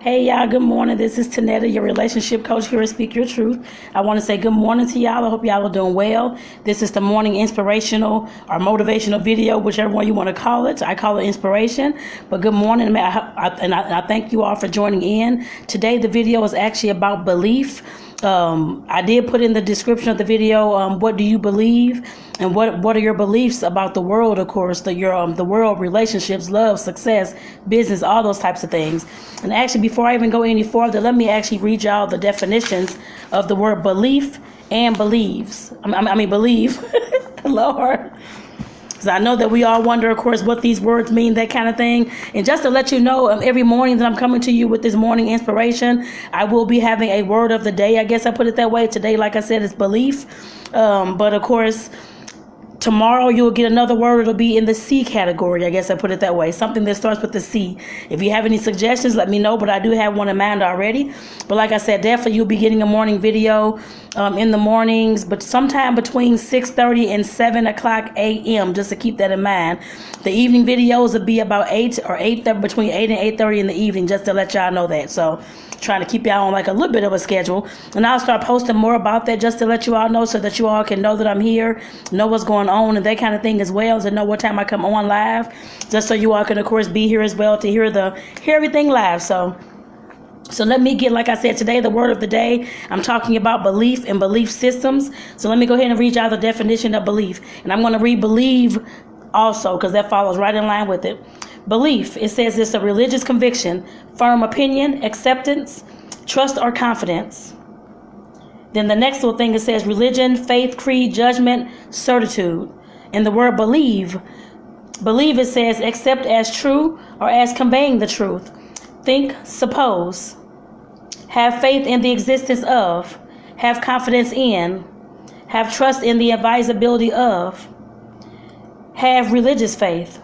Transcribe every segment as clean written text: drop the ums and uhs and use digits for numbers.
Hey y'all, good morning. This is Tanetta, your relationship coach here at Speak Your Truth. I want to say good morning to y'all. I hope y'all are doing well. This is the morning inspirational or motivational video, whichever one you want to call it. I call it inspiration, but good morning. And I thank you all for joining in. Today, the video is actually about belief. I did put in the description of the video, what do you believe and what are your beliefs about the world, of course, the world, relationships, love, success, business, all those types of things. And actually, before I even go any further, let me actually read y'all the definitions of the word belief and believes. I mean believe, Lord. Because I know that we all wonder, of course, what these words mean, that kind of thing. And just to let you know, every morning that I'm coming to you with this morning inspiration, I will be having a word of the day. I guess I put it that way. Today, like I said, is belief. But of course, tomorrow you'll get another word. It'll be in the C category. I guess I put it that way. Something that starts with the C. If you have any suggestions, let me know. But I do have one in mind already. But like I said, definitely you'll be getting a morning video in the mornings, but sometime between 6:30 and 7 o'clock a.m. just to keep that in mind. The evening videos will be about 8 or 8, between 8 and 8:30 in the evening, just to let y'all know that. So trying to keep y'all on like a little bit of a schedule, and I'll start posting more about that just to let you all know, so that you all can know that I'm here, know what's going on and that kind of thing as well, to know what time I come on live, just so you all can of course be here as well to hear everything live. So let me get, like I said, today the word of the day, I'm talking about belief and belief systems. So let me go ahead and read y'all the definition of belief, and I'm going to read believe also because that follows right in line with it. Belief, it says it's a religious conviction, firm opinion, acceptance, trust, or confidence. Then the next little thing, it says religion, faith, creed, judgment, certitude. And the word believe, it says accept as true or as conveying the truth. Think, suppose. Have faith in the existence of. Have confidence in. Have trust in the advisability of. Have religious faith.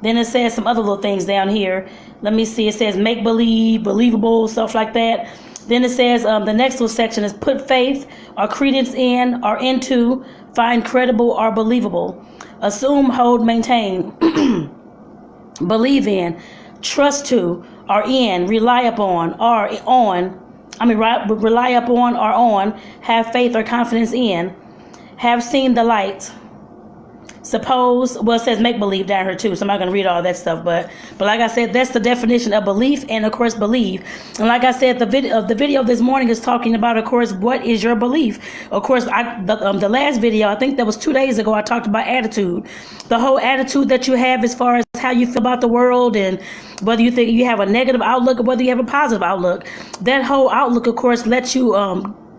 Then it says some other little things down here. Let me see. It says make believe, believable, stuff like that. Then it says the next little section is put faith or credence in or into, find credible or believable, assume, hold, maintain, believe in, trust to or in, rely upon or on. Rely upon or on, have faith or confidence in, have seen the light. Suppose, well, it says make believe down here too, so I'm not going to read all that stuff, but like I said, that's the definition of belief and of course believe. And like I said, the video this morning is talking about, of course, what is your belief. Of course, the last video, I think that was 2 days ago, I talked about attitude, the whole attitude that you have as far as how you feel about the world, and whether you think you have a negative outlook or whether you have a positive outlook. That whole outlook, of course, lets you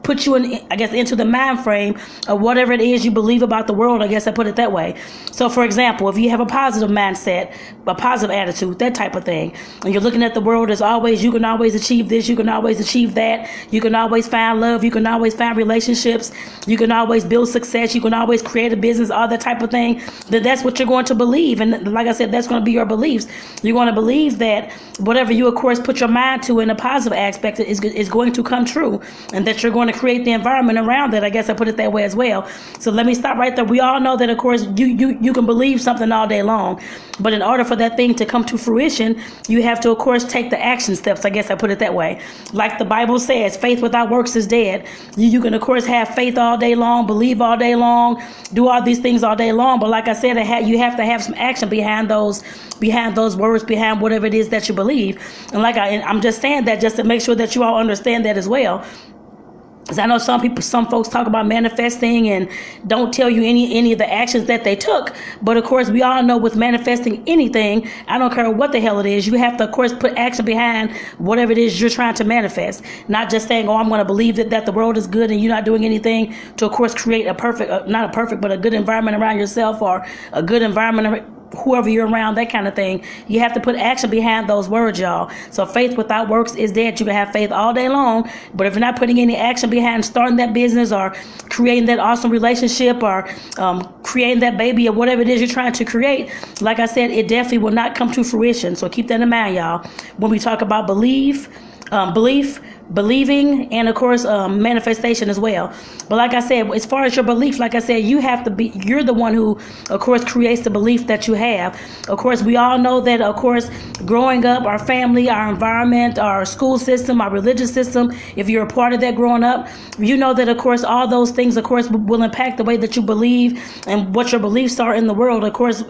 put you in, I guess, into the mind frame of whatever it is you believe about the world. I guess I put it that way. So for example, if you have a positive mindset, a positive attitude, that type of thing, and you're looking at the world as always, you can always achieve this, you can always achieve that, you can always find love, you can always find relationships, you can always build success, you can always create a business, all that type of thing, then that's what you're going to believe. And like I said, that's going to be your beliefs. You're going to believe that whatever you, of course, put your mind to in a positive aspect is going to come true, and that you're going to create the environment around it. I guess I put it that way as well. So let me stop right there. We all know that, of course, you can believe something all day long, but in order for that thing to come to fruition, you have to, of course, take the action steps. I guess I put it that way. Like the Bible says, faith without works is dead. You can, of course, have faith all day long, believe all day long, do all these things all day long, but like I said, you have to have some action behind those words, behind whatever it is that you believe. And I'm just saying that just to make sure that you all understand that as well. Because I know some folks talk about manifesting and don't tell you any of the actions that they took. But of course, we all know with manifesting anything, I don't care what the hell it is, you have to, of course, put action behind whatever it is you're trying to manifest. Not just saying, oh, I'm going to believe that the world is good, and you're not doing anything to, of course, create but a good environment around yourself, or a good environment whoever you're around, that kind of thing. You have to put action behind those words, y'all. So faith without works is dead. You can have faith all day long, but if you're not putting any action behind starting that business or creating that awesome relationship or creating that baby or whatever it is you're trying to create, like I said, it definitely will not come to fruition. So keep that in mind, y'all. When we talk about belief, believing, and of course manifestation as well. But like I said, as far as your belief, like I said, you're the one who of course creates the belief that you have. Of course, we all know that, of course, growing up, our family, our environment, our school system, our religious system, if you're a part of that growing up, you know that of course all those things of course will impact the way that you believe and what your beliefs are in the world. Of course,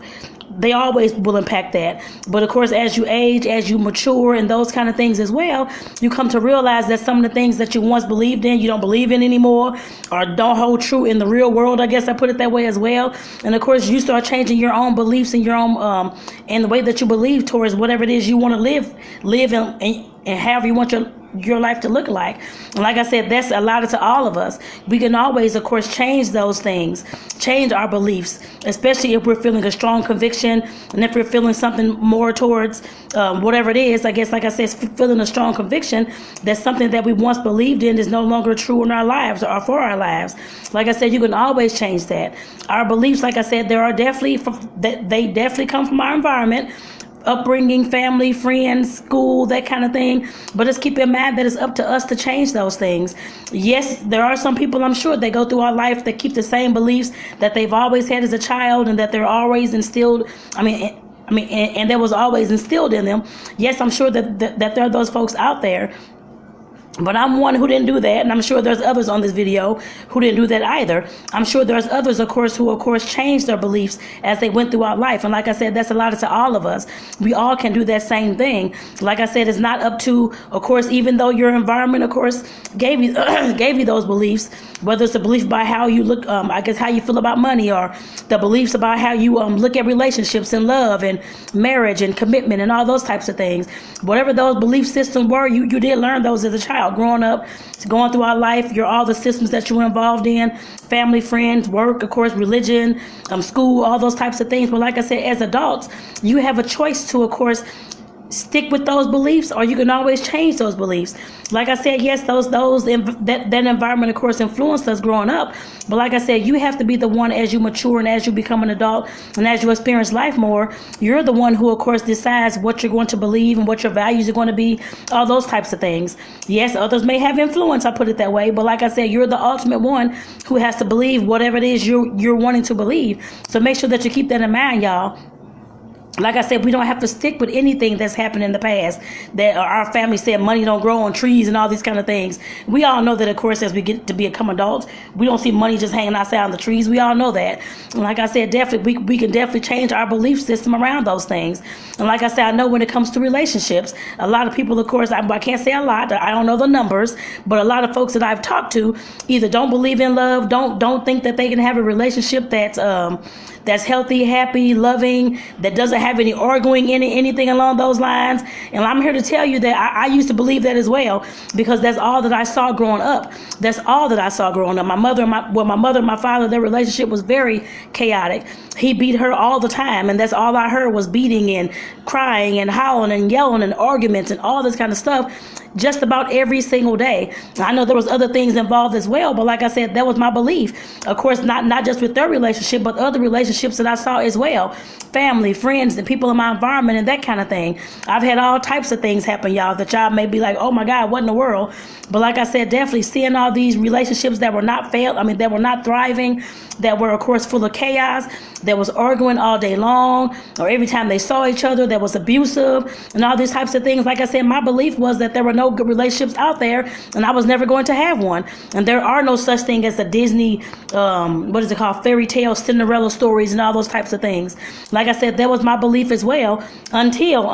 they always will impact that. But of course, as you age, as you mature, and those kind of things as well, you come to realize that some of the things that you once believed in, you don't believe in anymore, or don't hold true in the real world. I guess I put it that way as well. And of course, you start changing your own beliefs and your own and the way that you believe towards whatever it is you want to live and however you want your life to look like. And like I said, that's allotted to all of us. We can always, of course, change those things, change our beliefs, especially if we're feeling a strong conviction, and if we're feeling something more towards whatever it is. I guess, like I said, feeling a strong conviction that something that we once believed in is no longer true in our lives or for our lives. Like I said, you can always change that. Our beliefs, like I said, they definitely come from our environment, upbringing, family, friends, school, that kind of thing. But just keep in mind that it's up to us to change those things. Yes, there are some people, I'm sure, that go through our life that keep the same beliefs that they've always had as a child, and that they're always instilled. And that was always instilled in them. Yes, I'm sure that there are those folks out there. But I'm one who didn't do that, and I'm sure there's others on this video who didn't do that either. I'm sure there's others, of course, who, of course, changed their beliefs as they went throughout life. And like I said, that's allotted to all of us. We all can do that same thing. Like I said, it's not up to, of course, even though your environment, of course, gave you gave you those beliefs, whether it's a belief about how you look, I guess how you feel about money, or the beliefs about how you look at relationships and love and marriage and commitment and all those types of things. Whatever those belief systems were, you did learn those as a child. Growing up, going through our life, all the systems that you were involved in, family, friends, work, of course, religion, school, all those types of things. But like I said, as adults, you have a choice to, of course, stick with those beliefs, or you can always change those beliefs. Like I said, yes, that environment, of course, influenced us growing up. But like I said, you have to be the one, as you mature and as you become an adult and as you experience life more, you're the one who, of course, decides what you're going to believe and what your values are going to be, all those types of things. Yes, others may have influence, I put it that way. But like I said, you're the ultimate one who has to believe whatever it is you're wanting to believe. So make sure that you keep that in mind, y'all. Like I said, we don't have to stick with anything that's happened in the past, that our family said money don't grow on trees and all these kind of things. We all know that, of course, as we get to become adults, we don't see money just hanging outside on the trees. We all know that. And like I said, definitely, we can definitely change our belief system around those things. And like I said, I know when it comes to relationships, a lot of people, of course, I can't say a lot, I don't know the numbers, but a lot of folks that I've talked to either don't believe in love, don't think that they can have a relationship that's healthy, happy, loving, that doesn't have any arguing in it, anything along those lines. And I'm here to tell you that I used to believe that as well, because that's all that I saw growing up. That's all that I saw growing up. My mother and my father, their relationship was very chaotic. He beat her all the time, and that's all I heard was beating and crying and howling and yelling and arguments and all this kind of stuff, just about every single day. I know there was other things involved as well, but like I said, that was my belief. Of course, not just with their relationship, but other relationships that I saw as well. Family, friends, and people in my environment and that kind of thing. I've had all types of things happen, y'all, that y'all may be like, oh my God, what in the world? But like I said, definitely seeing all these relationships that were not that were not thriving, that were, of course, full of chaos, that was arguing all day long, or every time they saw each other, that was abusive, and all these types of things. Like I said, my belief was that there were no good relationships out there, and I was never going to have one. And there are no such thing as a Disney, fairy tale, Cinderella stories, and all those types of things. Like I said, that was my belief as well, until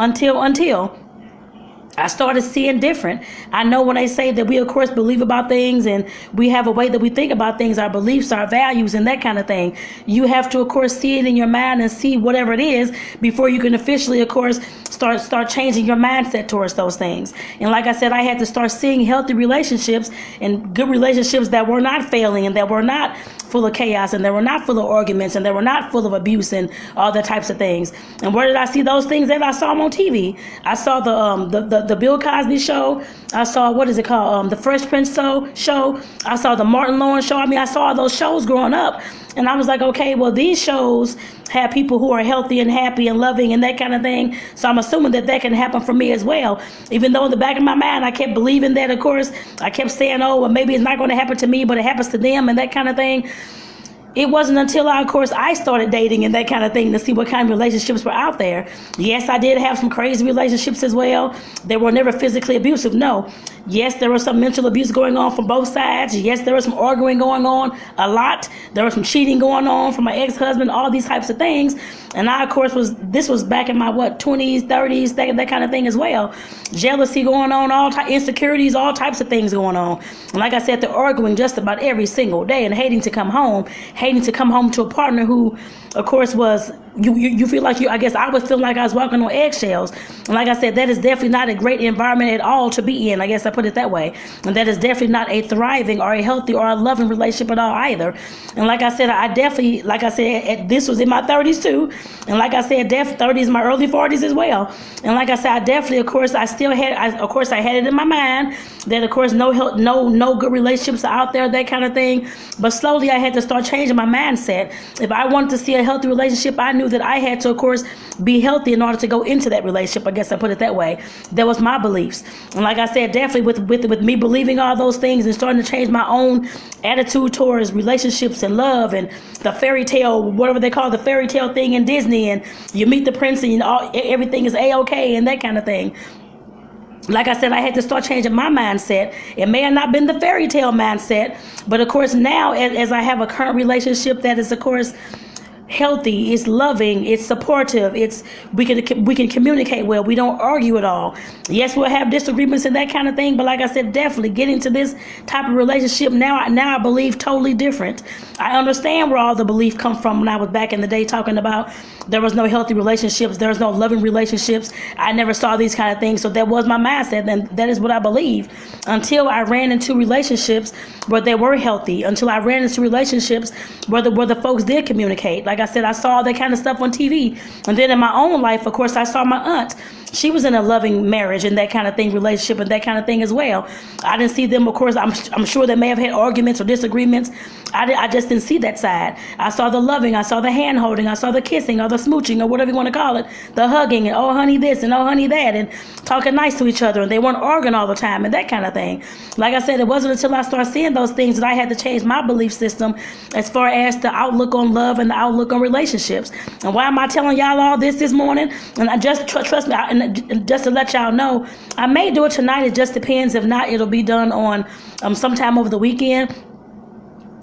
I started seeing different. I know when they say that we, of course, believe about things and we have a way that we think about things, our beliefs, our values, and that kind of thing. You have to, of course, see it in your mind and see whatever it is before you can officially, of course, start changing your mindset towards those things. And like I said, I had to start seeing healthy relationships and good relationships that were not failing and that were not full of chaos and that were not full of arguments and that were not full of abuse and all the types of things. And where did I see those things? That I saw them on TV. I saw the Bill Cosby show. I saw, the Fresh Prince show. I saw the Martin Lawrence show. I saw all those shows growing up. And I was like, okay, well, these shows, have people who are healthy and happy and loving and that kind of thing. So I'm assuming that that can happen for me as well. Even though in the back of my mind, I kept believing that, of course, I kept saying, oh, well, maybe it's not going to happen to me, but it happens to them and that kind of thing. It wasn't until, of course, I started dating and that kind of thing to see what kind of relationships were out there. Yes, I did have some crazy relationships as well. They were never physically abusive, no. Yes, there was some mental abuse going on from both sides. Yes, there was some arguing going on a lot. There was some cheating going on from my ex-husband, all these types of things. And I, of course, this was back in my, 20s, 30s, that kind of thing as well. Jealousy going on, insecurities, all types of things going on. And like I said, they're arguing just about every single day and hating to come home to a partner who, of course, was, you feel like I guess I was feeling like I was walking on eggshells. And like I said, that is definitely not a great environment at all to be in. I guess I put it that way. And that is definitely not a thriving or a healthy or a loving relationship at all either. And like I said, this was in my 30s too. And like I said, 30s, my early 40s as well. And like I said, I definitely, of course, I had it in my mind that, of course, no good relationships are out there, that kind of thing. But slowly I had to start changing my mindset. If I wanted to see a healthy relationship, I knew that I had to, of course, be healthy in order to go into that relationship. I guess I put it that way. That was my beliefs. And like I said, definitely with me believing all those things and starting to change my own attitude towards relationships and love and the fairy tale, whatever they call the fairy tale thing in Disney, and you meet the prince and everything is A-okay and that kind of thing. Like I said, I had to start changing my mindset. It may have not been the fairy tale mindset, but of course now as I have a current relationship that is, of course, healthy, it's loving, it's supportive, we can communicate well, we don't argue at all. Yes, we'll have disagreements and that kind of thing, but like I said, definitely getting to this type of relationship now I believe totally different. I understand where all the belief come from when I was back in the day talking about there was no healthy relationships, there was no loving relationships. I never saw these kind of things, so that was my mindset, and that is what I believed until I ran into relationships where they were healthy, until I ran into relationships where the folks did communicate. Like I said, I saw that kind of stuff on TV. And then in my own life, of course, I saw my aunt. She was in a loving marriage and that kind of thing, relationship and that kind of thing as well. I didn't see them, of course, I'm sure they may have had arguments or disagreements. I just didn't see that side. I saw the loving, I saw the hand holding, I saw the kissing or the smooching or whatever you want to call it, the hugging and oh honey this and oh honey that, and talking nice to each other, and they weren't arguing all the time and that kind of thing. Like I said, it wasn't until I started seeing those things that I had to change my belief system as far as the outlook on love and the outlook on relationships. And why am I telling y'all all this morning? And I just trust me, and just to let y'all know, I may do it tonight. It just depends. If not, it'll be done on sometime over the weekend.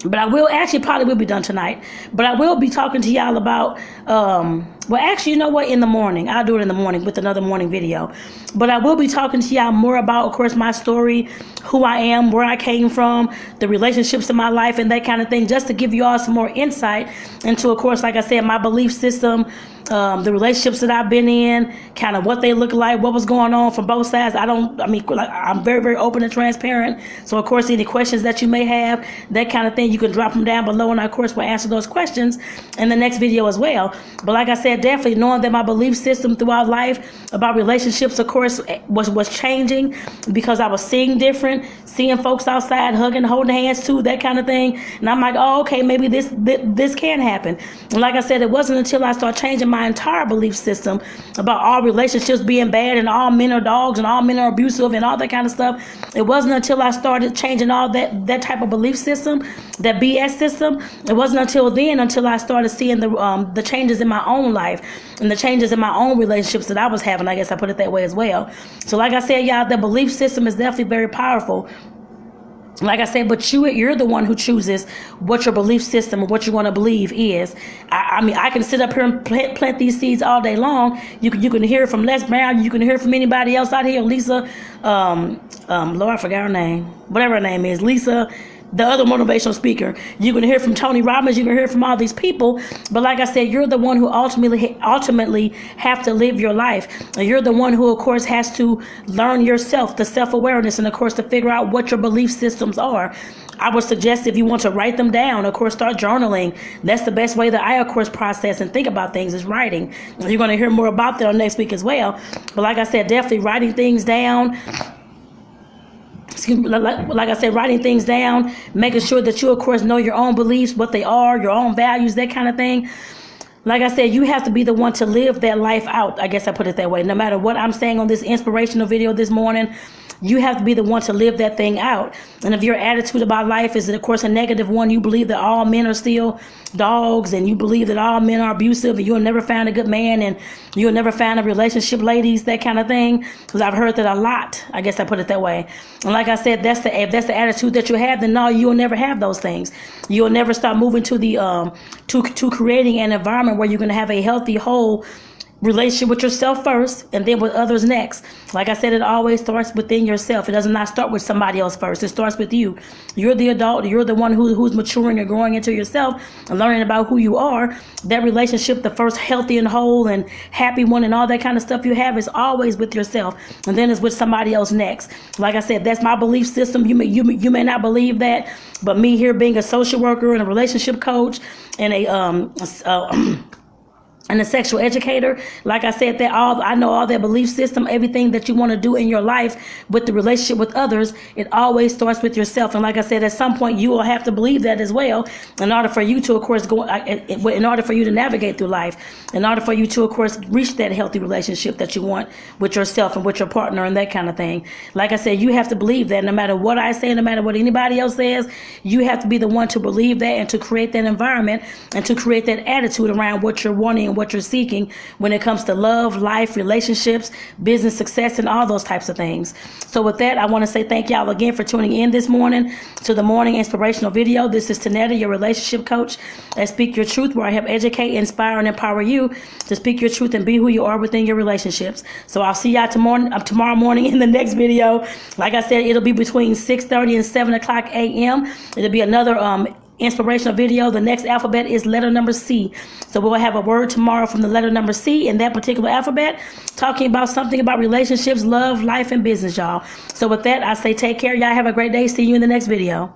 But I will probably will be done tonight. But I will be talking to y'all about, well, actually, you know what? In the morning. I'll do it in the morning with another morning video. But I will be talking to y'all more about, of course, my story, who I am, where I came from, the relationships in my life, and that kind of thing, just to give you all some more insight into, of course, like I said, my belief system, the relationships that I've been in, kind of what they look like, what was going on from both sides. I'm very, very open and transparent. So, of course, any questions that you may have, that kind of thing, you can drop them down below, and I, of course, will answer those questions in the next video as well. But like I said, definitely knowing that my belief system throughout life about relationships, of course, was changing because I was seeing different, seeing folks outside hugging, holding hands too, that kind of thing. And I'm like, oh, okay, maybe this can happen. And like I said, it wasn't until I started changing my entire belief system about all relationships being bad and all men are dogs and all men are abusive and all that kind of stuff. It wasn't until I started changing all that type of belief system, that BS system. It wasn't until I started seeing the changes in my own life and the changes in my own relationships that I was having. I guess I put it that way as well. So like I said, y'all, the belief system is definitely very powerful. Like I said, but you're the one who chooses what your belief system or what you want to believe is. I can sit up here and plant these seeds all day long. You can hear from Les Brown. You can hear from anybody else out here. Lisa, Lord, I forgot her name. Whatever her name is, Lisa, the other motivational speaker. You can hear from Tony Robbins. You can hear from all these people. But like I said, you're the one who ultimately have to live your life. And you're the one who, of course, has to learn yourself, the self-awareness, and, of course, to figure out what your belief systems are. I would suggest if you want to write them down, of course, start journaling. That's the best way that I, of course, process and think about things is writing. You're going to hear more about that on next week as well. But like I said, definitely writing things down. Like I said, writing things down, making sure that you, of course, know your own beliefs, what they are, your own values, that kind of thing. Like I said, you have to be the one to live that life out. I guess I put it that way. No matter what I'm saying on this inspirational video this morning, you have to be the one to live that thing out. And if your attitude about life is, of course, a negative one, you believe that all men are still dogs, and you believe that all men are abusive, and you'll never find a good man, and you'll never find a relationship, ladies, that kind of thing. Because I've heard that a lot. I guess I put it that way. And like I said, if that's the attitude that you have, then no, you'll never have those things. You'll never start moving to the to creating an environment where you're going to have a healthy, whole relationship with yourself first, and then with others next. Like I said, it always starts within yourself. It does not start with somebody else first. It starts with you. You're the adult. You're the one who's maturing and growing into yourself and learning about who you are. That relationship, the first healthy and whole and happy one and all that kind of stuff you have, is always with yourself, and then it's with somebody else next. Like I said, that's my belief system. You may not believe that, but me here being a social worker and a relationship coach and and a sexual educator, like I said, I know all that belief system, everything that you want to do in your life with the relationship with others, it always starts with yourself. And like I said, at some point you will have to believe that as well, in order for you to, of course, in order for you to navigate through life, in order for you to, of course, reach that healthy relationship that you want with yourself and with your partner and that kind of thing. Like I said, you have to believe that. No matter what I say, no matter what anybody else says, you have to be the one to believe that and to create that environment and to create that attitude around what you're wanting and what you're seeking when it comes to love, life, relationships, business success, and all those types of things. So with that, I want to say thank y'all again for tuning in this morning to the morning inspirational video. This is Tanetta, your relationship coach at Speak Your Truth, where I help educate, inspire, and empower you to speak your truth and be who you are within your relationships. So I'll see y'all tomorrow morning in the next video. Like I said, it'll be between 6:30 and 7 o'clock a.m. It'll be another inspirational video. The next alphabet is letter number C. So we'll have a word tomorrow from the letter number C in that particular alphabet, talking about something about relationships, love, life, and business, y'all. So with that, I say take care. Y'all have a great day. See you in the next video.